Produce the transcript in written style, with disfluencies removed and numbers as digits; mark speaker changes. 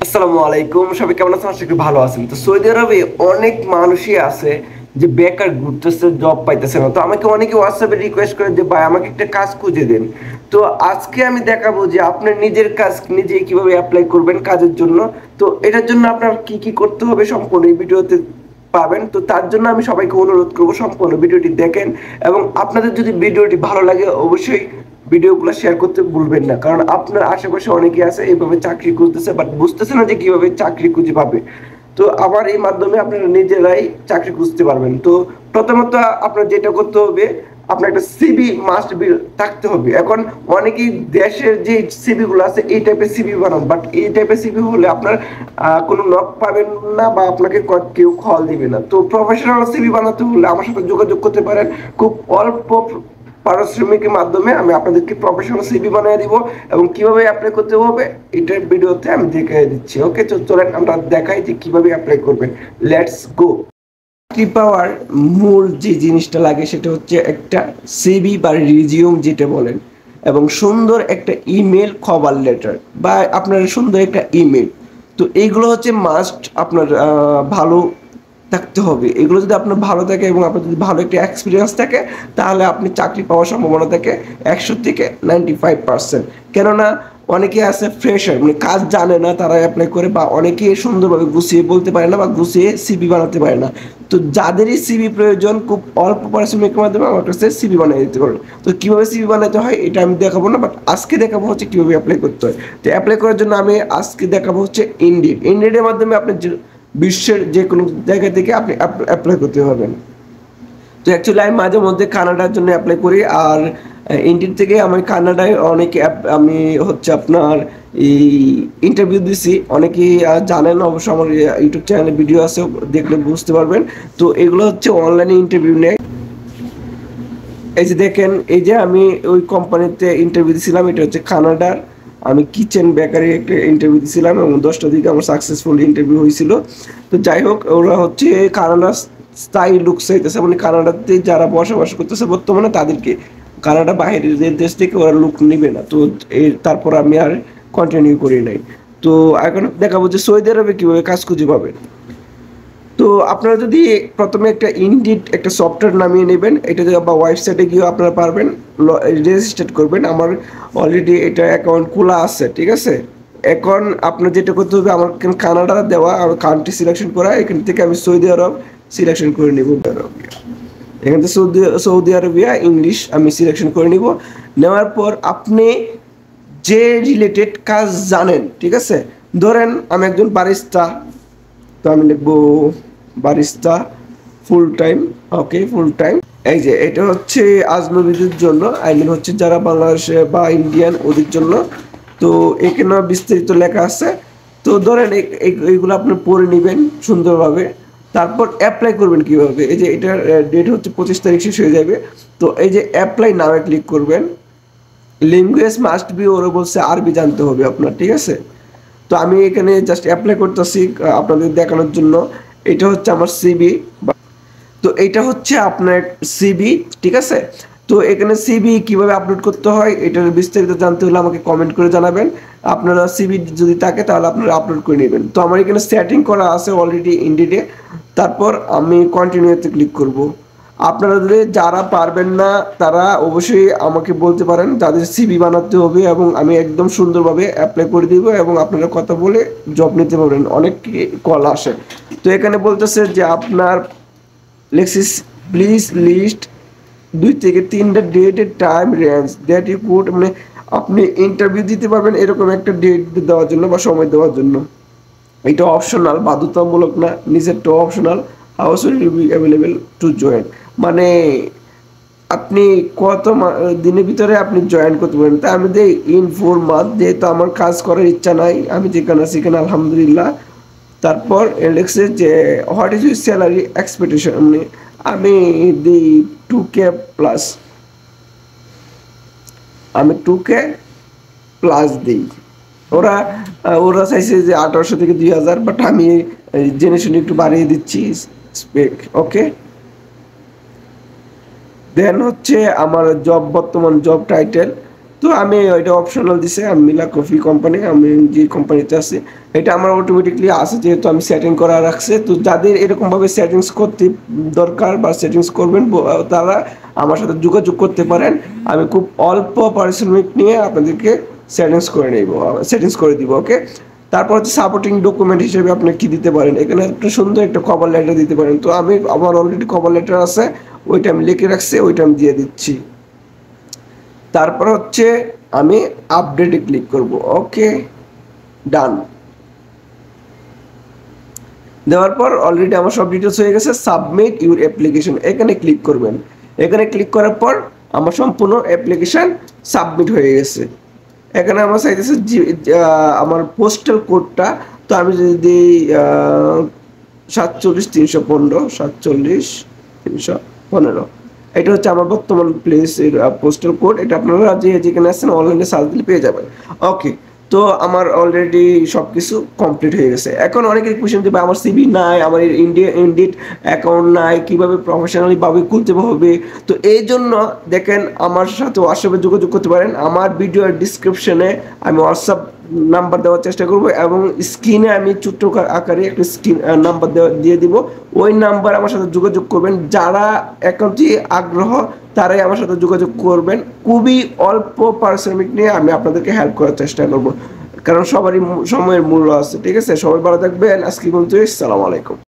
Speaker 1: আসসালামু আলাইকুম, সবাই কেমন আছেন? আশা করি ভালো আছেন। তো সৌদি আরবে অনেক মানুষই আছে যে বেকার ঘুরতেছে, জব পাইতেছে না। তো আমাকে অনেকে হোয়াটসঅ্যাপে রিকোয়েস্ট করে যে ভাই আমাকে একটা কাজ খুঁজে দেন। তো আজকে আমি দেখাবো যে আপনার নিজের কাজ নিজে কিভাবে অ্যাপ্লাই করবেন কাজের জন্য। তো এটার জন্য আপনার কি কি করতে হবে সম্পূর্ণ এই ভিডিওতে পাবেন। তো তার জন্য আমি সবাইকে অনুরোধ করবো সম্পূর্ণ ভিডিওটি দেখেন, এবং আপনাদের যদি ভিডিওটি ভালো লাগে অবশ্যই ভিডিওগুলো শেয়ার করতে ভুলবেন না, কারণ আপনার আশেপাশে অনেকেই আছে এইভাবে চাকরি খুঁজতেছে বাট বুঝতেছে না যে কিভাবে চাকরি খুঁজে পাবে। তো আমার এই মাধ্যমে আপনারা নিজেরাই চাকরি খুঁজতে পারবেন। তো প্রথমত আপনার যেটা করতে হবে, আপনার একটা সিভি মাস্ট বি থাকতে হবে। এখন অনেকেই দেশের যে সিভি গুলো আছে এই টাইপের সিভি বানান, বাট এই টাইপের সিভি হলে আপনার কোনো নক পাবেন না বা আপনাকে কেউ কল দিবে না। তো প্রফেশনাল সিভি বানাতে হলে আমার সাথে যোগাযোগ করতে পারেন। খুব অল্প পারিশ্রমিকের মাধ্যমে আমি আপনাদেরকে প্রফেশনাল সিভি বানিয়ে দিব, এবং কিভাবে অ্যাপ্লাই করতে হবে এটার ভিডিওতে আমি দেখিয়ে দিচ্ছি। ওকে, তো চলেন আমরা দেখাই যে কিভাবে অ্যাপ্লাই করবেন। Let's go. চাকরি পাওয়ার মূল যে জিনিসটা লাগে সেটা হচ্ছে একটা সিভি বা রিজিউম যেটা বলেন, এবং সুন্দর একটা ইমেল কভার লেটার বা আপনার সুন্দর একটা ইমেল। তো এইগুলো হচ্ছে মাস্ট আপনার ভালো থাকতে হবে। এগুলো যদি আপনার ভালো থাকে এবং আপনার যদি ভালো একটা এক্সপিরিয়েন্স থাকে, তাহলে আপনি চাকরি পাওয়ার সম্ভাবনা থাকে 100 থেকে 95%। কেননা অনেকে আছে ফ্রেশার, মানে কাজ জানে না, তারা অ্যাপ্লাই করে, বা অনেকে সুন্দরভাবে গুছিয়ে বলতে পারে না বা গুছিয়ে সিভি বানাতে পারে না। তো যাদেরই সিভি প্রয়োজন খুব অল্প পারিশ্রমিকের মাধ্যমে আমার কাছে সিভি বানিয়ে দিতে পারবে। তো কীভাবে সিভি বানাতে হয় এটা আমি দেখাবো না, বাট আজকে দেখাবো হচ্ছে কীভাবে অ্যাপ্লাই করতে হয়। তো অ্যাপ্লাই করার জন্য আমি আজকে দেখাবো হচ্ছে ইন্ডিডের মাধ্যমে আপনি বিশ্বের যে কোনো জায়গা থেকে আপনি অ্যাপ্লাই করতে পারবেন। তো অ্যাকচুয়ালি আমি মাঝে মধ্যে কানাডার জন্য অ্যাপ্লাই করি, আর ইন্ডিয়া থেকে আমি কানাডায় অনেক আমি হচ্ছে আপনার এই ইন্টারভিউ দিছি। অনেকেই জানেন অবশ্য, আমার ইউটিউব চ্যানেলে ভিডিও আছে, দেখলে বুঝতে পারবেন। তো এগুলো হচ্ছে অনলাইনে ইন্টারভিউ নেয়। এই যে দেখেন, এই যে আমি ওই কোম্পানিতে ইন্টারভিউ দিয়েছিলাম, এটা হচ্ছে কানাডার। আমি কিচেন বেকারি একটা ইন্টারভিউ দিয়েছিলাম এবং 10টা দিকে আমার সাকসেসফুল ইন্টারভিউ হয়েছিল। তো যাই হোক, ওরা হচ্ছে কানাডার স্থায়ী লোক চাইতেছে, মানে কানাডাতে যারা বসবাস করতেছে বর্তমানে তাদেরকে। কানাডা বাইরের যে দেশ থেকে ওরা লোক নিবে না। তো তারপর আমি আর কন্টিনিউ করি নাই। তো এখন দেখাবো যে সৌদি আরবে কীভাবে কাজ খুঁজে পাবেন। তো আপনারা যদি প্রথমে একটা ইনডিড একটা সফটওয়্যার নামিয়ে নেবেন, এটাতে বা ওয়েবসাইটে গিয়েও আপনারা পারবেন রেজিস্টার করবেন। আমার অলরেডি এটা অ্যাকাউন্ট খোলা আছে, ঠিক আছে। এখন আপনার যেটা করতে হবে, আমার কানাডা দেওয়া, আমার কান্ট্রি সিলেকশন করা, এখান থেকে আমি সৌদি আরব সিলেকশন করে নেব। এখান থেকে সৌদি আরবিয়া ইংলিশ আমি সিলেকশন করে নিব। নেওয়ার পর আপনি যে রিলেটেড কাজ জানেন, ঠিক আছে। ধরেন আমি একজন বারিস্তা, তো আমি লিখবো বারিস্তা ফুল টাইম। ওকে, ফুল টাইম। এই যে এটা হচ্ছে আজনবীদের জন্য, আই মিন হচ্ছে যারা বাংলাদেশে বা ইন্ডিয়ান ওদের জন্য। তো এখানে বিস্তারিত লেখা আছে। তো ধরেন এইগুলো আপনি পড়ে নেবেন সুন্দরভাবে। তারপর অ্যাপ্লাই করবেন কিভাবে, এই যে এটার ডেট হচ্ছে 25 তারিখ শেষ হয়ে যাবে। তো এই যে অ্যাপ্লাই নামে ক্লিক করবেন। ল্যাঙ্গুয়েজ মাস্ট বি, ওরা বলছে আরবি জানতে হবে আপনার, ঠিক আছে। তো আমি এখানে জাস্ট অ্যাপ্লাই করতেছি আপনাদের দেখানোর জন্য। এটা হচ্ছে আমার সিভি। তো এইটা হচ্ছে আপনার সিভি, ঠিক আছে। তো এখানে সিভি কিভাবে আপলোড করতে হয় এটার বিস্তারিত জানতে হলে আমাকে কমেন্ট করে জানাবেন। আপনারা সিভি যদি থাকে তাহলে আপনারা আপলোড করে নেবেন। তো আমার এখানে সেটিং করা আছে অলরেডি ইন্ডিডে। তারপর আমি কন্টিনিউতে ক্লিক করব। আপনারা যারা পারবেন না তারা অবশ্যই আমাকে বলতে পারেন, যাদের সিভি বানাতে হবে, এবং আমি একদম সুন্দরভাবে অ্যাপ্লাই করে দিব এবং আপনারা কথা বলে জব নিতে পারবেন। অনেক কল আসে। তো এখানে বলতেছে যে আপনার লেক্সিস প্লিজ লিস্ট 2 থেকে 3টা ডেটের time range that you could, মানে আপনি ইন্টারভিউ দিতে পারবেন এরকম একটা ডেট দেওয়ার জন্য বা সময় দেওয়ার জন্য। এটা অপশনাল, বাধ্যতামূলক না, নিজেরটা optional. House will be available to join, মানে আপনি কত দিনের ভিতরে আপনি জয়েন করতে পারেন। তাই আমি দিই ইন 4 মান্থ, যেহেতু আমার কাজ করার ইচ্ছা নাই, আমি যেখানে আছি সেখানে আলহামদুলিল্লাহ। তারপর লিখছে যে what is your salary expectation, মানে আমি দিই 2K প্লাস, আমি 2K প্লাস দিই। ওরা ওরা চাইছে যে 1800 থেকে 2000, বাট আমি জেনে শুনে একটু বাড়িয়ে দিচ্ছি স্পেক। ওকে, দেন হচ্ছে আমার জব, বর্তমান জব টাইটেল, তো আমি এটা অপশনাল দিছে, আমি মিলা কফি কোম্পানি, আমি যে কোম্পানিতে আছি এটা আমার অটোমেটিকলি আছে, যেহেতু আমি সেটিং করা রাখছে। তো যাদের এরকমভাবে সেটিংস করতে দরকার বা সেটিংস করবেন তারা আমার সাথে যোগাযোগ করতে পারেন। আমি খুব অল্প পারিশ্রমিক নিয়ে আপনাদেরকে সেটিংস করে দিব। ওকে, তারপর হচ্ছে সাপোর্টিং ডকুমেন্ট হিসেবে আপনি কি দিতে পারেন, এখানে একটা সুন্দর একটা কভার লেটার দিতে পারেন। তো আমি আমার অলরেডি কভার লেটার আছে, ওইটা আমি লিখে রাখছি, ওইটা আমি দিয়ে দিচ্ছি। তারপর হচ্ছে আমি আপডেটে ক্লিক করব। ওকে, ডান দেওয়ার পর অলরেডি আমার সব ডিটেলস হয়ে গেছে। সাবমিট ইউর অ্যাপ্লিকেশন, এখানে ক্লিক করবেন। এখানে ক্লিক করার পর আমার সম্পূর্ণ অ্যাপ্লিকেশন সাবমিট হয়ে গেছে। এখানে আমার চাইতেছে আমার পোস্টাল কোডটা, তো আমি যদি দিই 47 315 47 315, এটা হচ্ছে আমার বর্তমান প্লেসের পোস্টাল কোড। এটা আপনারা যেখানে আসছেন অনলাইনে সার্চ দিলে পেয়ে যাবেন। ওকে, তো আমার অলরেডি সব কিছু কমপ্লিট হয়ে গেছে। এখন অনেকের কোয়েশ্চেন যে আমার সিভি নাই, আমার ইন্ডিট অ্যাকাউন্ট নাই, কীভাবে প্রফেশনালি ভাবে খুলতে হবে। তো এই জন্য দেখেন আমার সাথে হোয়াটসঅ্যাপে যোগাযোগ করতে পারেন। আমার ভিডিওর ডিসক্রিপশনে আমি হোয়াটসঅ্যাপ নাম্বার দেওয়ার চেষ্টা করব, এবং স্ক্রিনে আমি ছোট্ট আকারে একটা স্ক্রিন নাম্বার দিয়ে দিব। ওই নাম্বার আমার সাথে যোগাযোগ করবেন। যারা অ্যাকাউন্টটি আগ্রহ তারাই আমার সাথে যোগাযোগ করবেন। খুবই অল্প পারিশ্রমিক নিয়ে আমি আপনাদেরকে হেল্প করার চেষ্টা করব, কারণ সবারই সময়ের মূল্য আছে। ঠিক আছে, সবাই ভালো থাকবেন। আজকে পর্যন্ত, আসসালামু আলাইকুম।